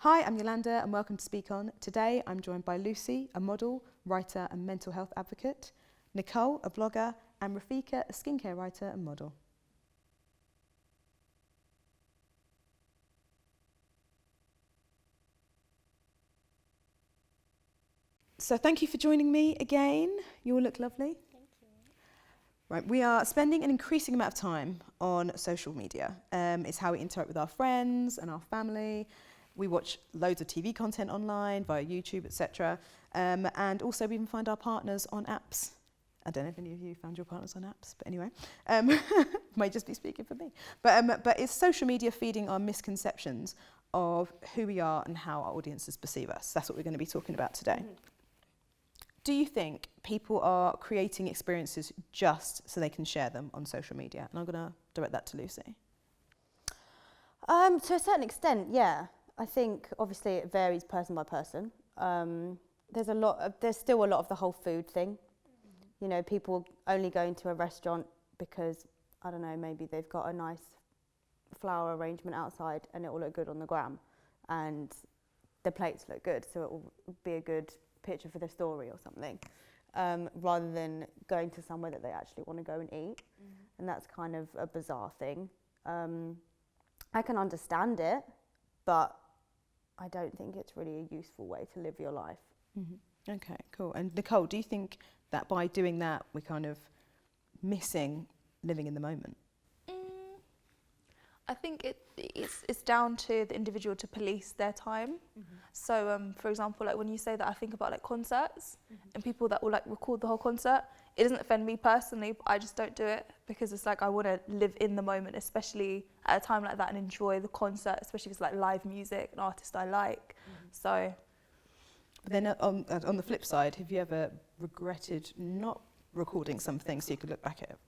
Hi, I'm Yolanda and welcome to Speak On. Today I'm joined by Lucy, a model, writer and mental health advocate, Nicole, a blogger, and Rafika, a skincare writer and model. So thank you for joining me again. You all look lovely. Thank you. Right, we are spending an increasing amount of time on social media. It's how we interact with our friends and our family. We watch loads of TV content online, via YouTube, etc. And also we even find our partners on apps. I don't know if any of you found your partners on apps, but anyway, might just be speaking for me. But is social media feeding our misconceptions of who we are and how our audiences perceive us? That's what we're going to be talking about today. Mm-hmm. Do you think people are creating experiences just so they can share them on social media? And I'm going to direct that to Lucy. To a certain extent, yeah. I think obviously it varies person by person. There's still a lot of the whole food thing. Mm-hmm. You know, people only going to a restaurant because, I don't know, maybe they've got a nice flower arrangement outside and it will look good on the gram and the plates look good, so it will be a good picture for the story or something, rather than going to somewhere that they actually want to go and eat. Mm-hmm. And that's kind of a bizarre thing. I can understand it, but I don't think it's really a useful way to live your life. Mm-hmm. Okay, cool. And Nicole, do you think that by doing that we're kind of missing living in the moment? I think it's down to the individual to police their time. Mm-hmm. So, for example, like when you say that, I think about like concerts mm-hmm. and people that will like record the whole concert. It doesn't offend me personally, but I just don't do it because it's like I want to live in the moment, especially at a time like that, and enjoy the concert, especially if it's like live music, an artist I like. Mm-hmm. So. But then on the flip side, have you ever regretted not recording something so you could look back at it?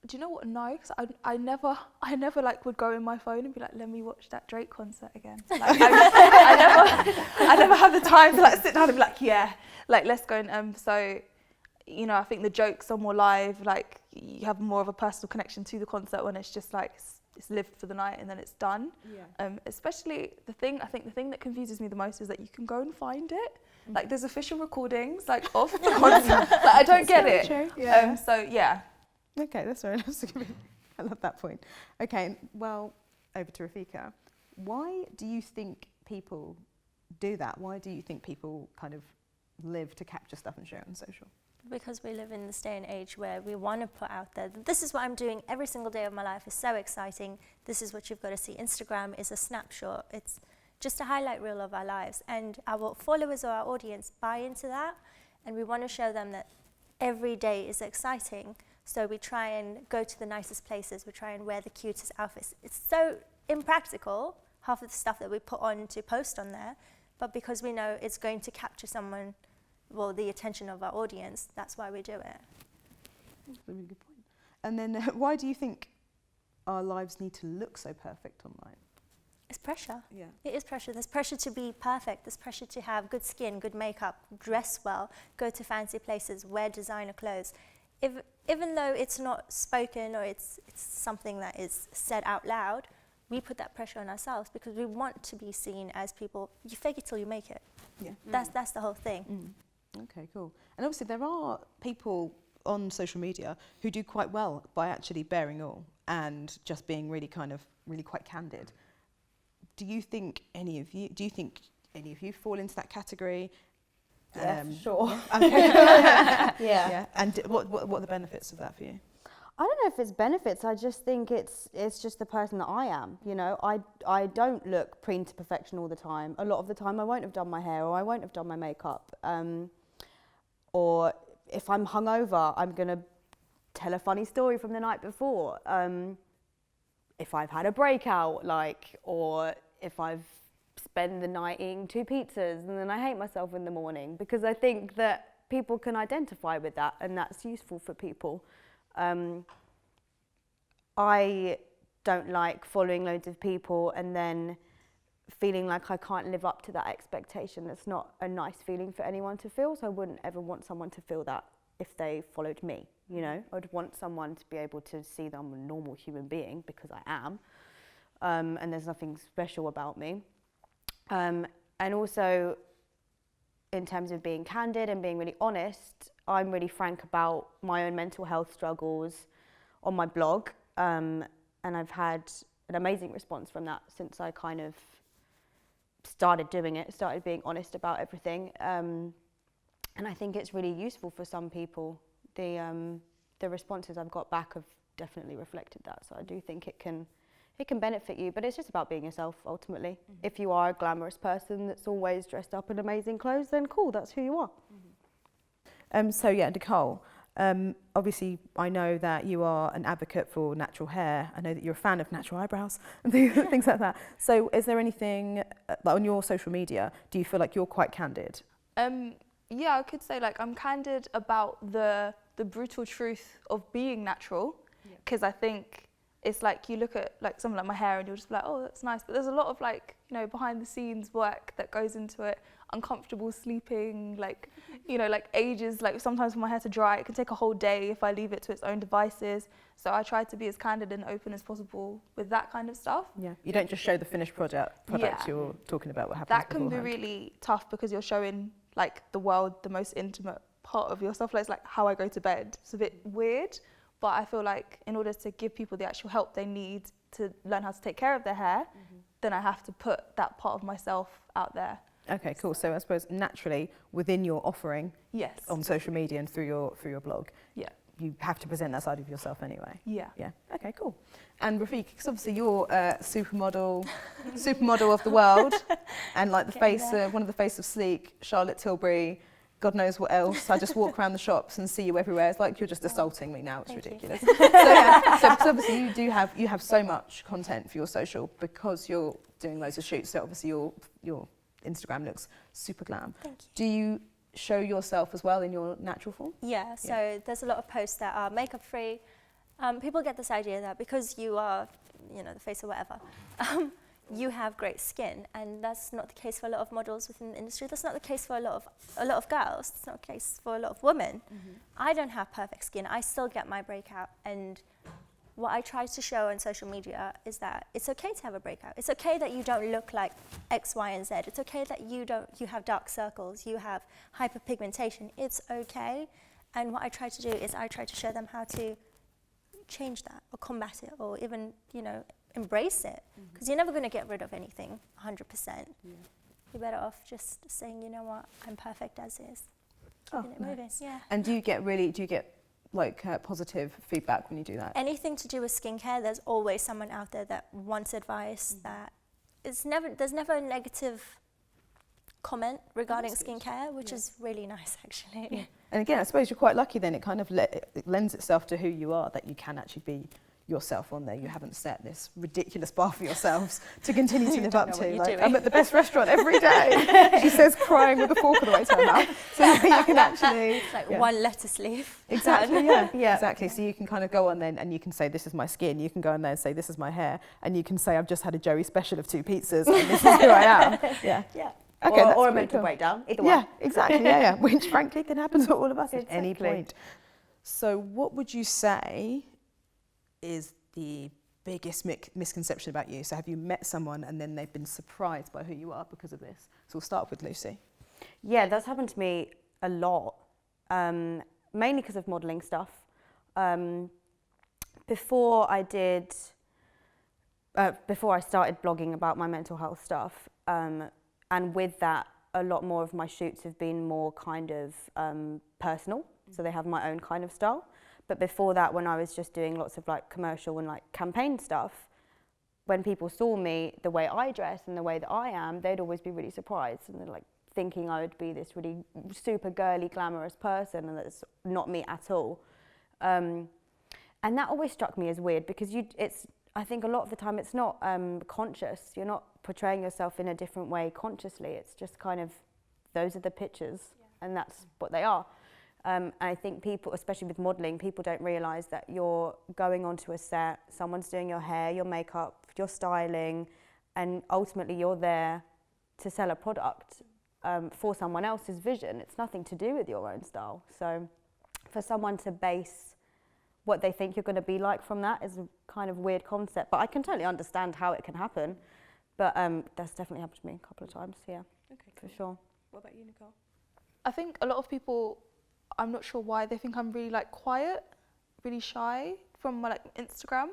Do you know what? No, because I never like would go in my phone and be like, let me watch that Drake concert again. Like, I never have the time to like sit down and be like, yeah, like let's go and so, you know, I think the jokes are more live. Like you have more of a personal connection to the concert when it's just like it's lived for the night and then it's done. Yeah. Especially the thing that confuses me the most is that you can go and find it. Mm-hmm. Like there's official recordings like of the concert. Like I don't get it. True. Yeah. So yeah. Okay, that's very nice. I love that point. Okay, well, over to Rafika. Why do you think people do that? Why do you think people kind of live to capture stuff and share it on social? Because we live in this day and age where we want to put out there, this is what I'm doing every single day of my life, is so exciting. This is what you've got to see. Instagram is a snapshot. It's just a highlight reel of our lives. And our followers or our audience buy into that. And we want to show them that every day is exciting. So we try and go to the nicest places. We try and wear the cutest outfits. It's so impractical, half of the stuff that we put on to post on there. But because we know it's going to capture someone, well, the attention of our audience, that's why we do it. That's a really good point. And then why do you think our lives need to look so perfect online? It's pressure. Yeah. It is pressure. There's pressure to be perfect. There's pressure to have good skin, good makeup, dress well, go to fancy places, wear designer clothes. Even though it's not spoken or it's something that is said out loud, we put that pressure on ourselves because we want to be seen as people. You fake it till you make it. Yeah. That's the whole thing. Mm. Okay, cool. And obviously there are people on social media who do quite well by actually bearing all and just being really quite candid. Do you think any of you fall into that category? Yeah, sure. Okay. Yeah. And what are the benefits of that for you? I don't know if it's benefits. I just think it's just the person that I am. You know, I don't look preen to perfection all the time. A lot of the time I won't have done my hair or I won't have done my makeup. Or if I'm hungover, I'm going to tell a funny story from the night before. If I've had a breakout, or if I've spend the night eating 2 pizzas and then I hate myself in the morning, because I think that people can identify with that and that's useful for people. I don't like following loads of people and then feeling like I can't live up to that expectation. That's not a nice feeling for anyone to feel, so I wouldn't ever want someone to feel that if they followed me, you know. I'd want someone to be able to see that I'm a normal human being, because I am, and there's nothing special about me. And also, in terms of being candid and being really honest, I'm really frank about my own mental health struggles on my blog. And I've had an amazing response from that since I kind of started doing it, started being honest about everything. And I think it's really useful for some people. The responses I've got back have definitely reflected that. So I do think it can benefit you, but it's just about being yourself ultimately. Mm-hmm. If you are a glamorous person that's always dressed up in amazing clothes, then cool, that's who you are. Mm-hmm. So yeah, Nicole, obviously I know that you are an advocate for natural hair. I know that you're a fan of natural eyebrows and things like that. So is there anything like on your social media, do you feel like you're quite candid? Yeah, I could say like I'm candid about the brutal truth of being natural, because I think it's like you look at like something like my hair and you'll just be like, oh, that's nice. But there's a lot of like, you know, behind the scenes work that goes into it. Uncomfortable sleeping, like, you know, like ages, like sometimes for my hair to dry, it can take a whole day if I leave it to its own devices. So I try to be as candid and open as possible with that kind of stuff. Yeah, you don't just show the finished product you're talking about what happens That can beforehand. be really tough because you're showing like the world, the most intimate part of yourself. Like, it's like how I go to bed. It's a bit weird. But I feel like in order to give people the actual help they need to learn how to take care of their hair, then I have to put that part of myself out there. Okay, cool. So I suppose naturally within your offering, yes, on social media and through your blog, you have to present that side of yourself anyway. Yeah. Okay, cool. And Rafiq, because obviously you're a supermodel of the world, and like the face, one of the face of Sleek, Charlotte Tilbury, God knows what else. I just walk around the shops and see you everywhere. It's like you're just assaulting me now. It's ridiculous. So obviously you have so much content for your social because you're doing loads of shoots. So obviously your Instagram looks super glam. Thank you. Do you show yourself as well in your natural form? Yeah, so there's a lot of posts that are makeup free. People get this idea that because you are, you know, the face or whatever, you have great skin, and that's not the case for a lot of models within the industry. That's not the case for a lot of girls. It's not the case for a lot of women. Mm-hmm. I don't have perfect skin. I still get my breakout, and what I try to show on social media is that it's okay to have a breakout. It's okay that you don't look like X, Y, and Z. It's okay that you have dark circles, you have hyperpigmentation. It's okay. And what I try to do is I try to show them how to change that or combat it or even, you know, embrace it. Because you're never going to get rid of anything 100%. Yeah. You're better off just saying, you know what, I'm perfect as is. Keeping it moving. Yeah. And do you get like positive feedback when you do that? Anything to do with skincare, there's always someone out there that wants advice. That there's never a negative comment regarding skincare, which is really nice actually. Yeah. And again, I suppose you're quite lucky then. It kind of it lends itself to who you are, that you can actually be yourself on there. You haven't set this ridiculous bar for yourselves to continue to live up to. Like, I'm at the best restaurant every day, she says, crying with a fork all the way to her mouth. So you can actually... It's like one lettuce leaf. Exactly, yeah, exactly. So you can kind of go on then and you can say, this is my skin. You can go on there and say, this is my hair. And you can say, I've just had a Joey special of 2 pizzas and this is who I am. Yeah. Okay, or a mental breakdown, either one. Yeah, exactly, yeah. Which frankly can happen to all of us at any point. So what would you say is the biggest misconception about you? So have you met someone and then they've been surprised by who you are because of this? So we'll start with Lucy. Yeah, that's happened to me a lot, mainly because of modelling stuff. Before I started blogging about my mental health stuff, and with that, a lot more of my shoots have been more kind of personal, so they have my own kind of style. But before that, when I was just doing lots of like commercial and like campaign stuff, when people saw me, the way I dress and the way that I am, they'd always be really surprised and they're like thinking I would be this really super girly, glamorous person, and that's not me at all. And that always struck me as weird because I think a lot of the time it's not conscious. You're not portraying yourself in a different way consciously. It's just kind of, those are the pictures and that's what they are. And I think people, especially with modelling, people don't realise that you're going onto a set, someone's doing your hair, your makeup, your styling, and ultimately you're there to sell a product for someone else's vision. It's nothing to do with your own style. So for someone to base what they think you're going to be like from that is a kind of weird concept. But I can totally understand how it can happen. But that's definitely happened to me a couple of times, yeah, Okay, for sure. What about you, Nicole? I think a lot of people, I'm not sure why, they think I'm really like quiet, really shy from my like Instagram,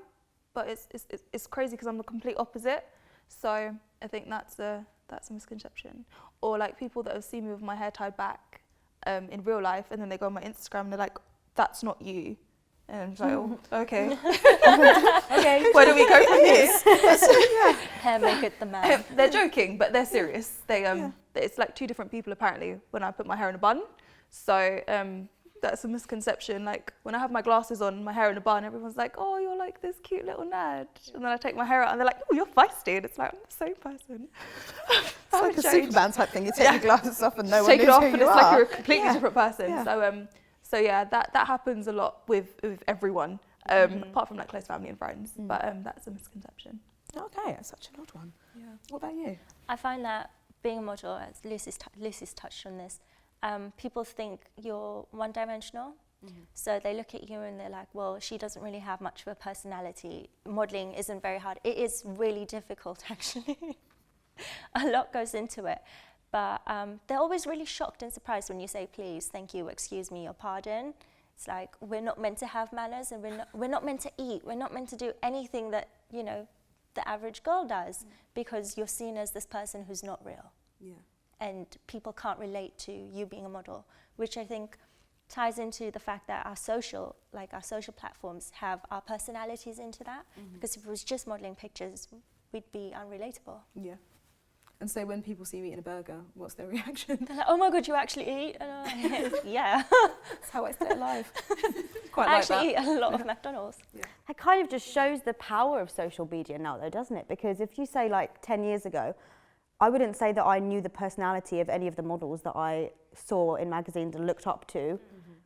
but it's crazy because I'm the complete opposite. So I think that's a misconception. Or like people that have seen me with my hair tied back in real life, and then they go on my Instagram and they're like, "That's not you." And I'm just like, "Oh, okay." Okay. Where do we go from here? Hair make it the man. They're joking, but they're serious. It's like two different people apparently when I put my hair in a bun. So that's a misconception. Like when I have my glasses on, my hair in a bun, everyone's like, "Oh, you're like this cute little nerd." And then I take my hair out and they're like, "Oh, you're feisty." And it's like, I'm the same person. It's like a Superman type thing. You take your glasses off and no one Take it knows off who and you it's are. like you're a completely different person. Yeah. So yeah, that happens a lot with everyone, apart from like close family and friends. But that's a misconception. Okay, that's such an odd one. Yeah. What about you? I find that being a model, as Lucy's touched on this, people think you're one-dimensional. So they look at you and they're like, well, she doesn't really have much of a personality. Modelling isn't very hard. It is really difficult, actually. A lot goes into it. But they're always really shocked and surprised when you say, please, thank you, excuse me, or pardon. It's like, we're not meant to have manners, and we're not meant to eat. We're not meant to do anything that, you know, the average girl does, because you're seen as this person who's not real. Yeah. And people can't relate to you being a model, which I think ties into the fact that our social platforms have our personalities into that. Because if it was just modelling pictures, we'd be unrelatable. Yeah. And so when people see you eating a burger, what's their reaction? They're like, "Oh my God, you actually eat?" And I'm like, yeah. That's how I stay alive. Quite I like actually that. eat a lot of McDonald's. It kind of just shows the power of social media now, though, doesn't it? Because if you say like 10 years ago, I wouldn't say that I knew the personality of any of the models that I saw in magazines and looked up to.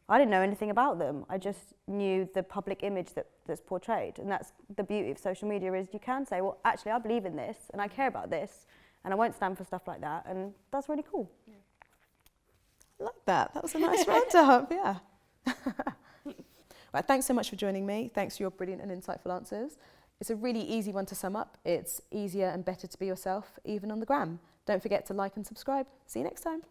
I didn't know anything about them. I just knew the public image that's portrayed. And that's the beauty of social media, is you can say, well, actually, I believe in this and I care about this and I won't stand for stuff like that. And that's really cool. I like that. That was a nice roundup, yeah. Right, thanks so much for joining me. Thanks for your brilliant and insightful answers. It's a really easy one to sum up. It's easier and better to be yourself, even on the gram. Don't forget to like and subscribe. See you next time.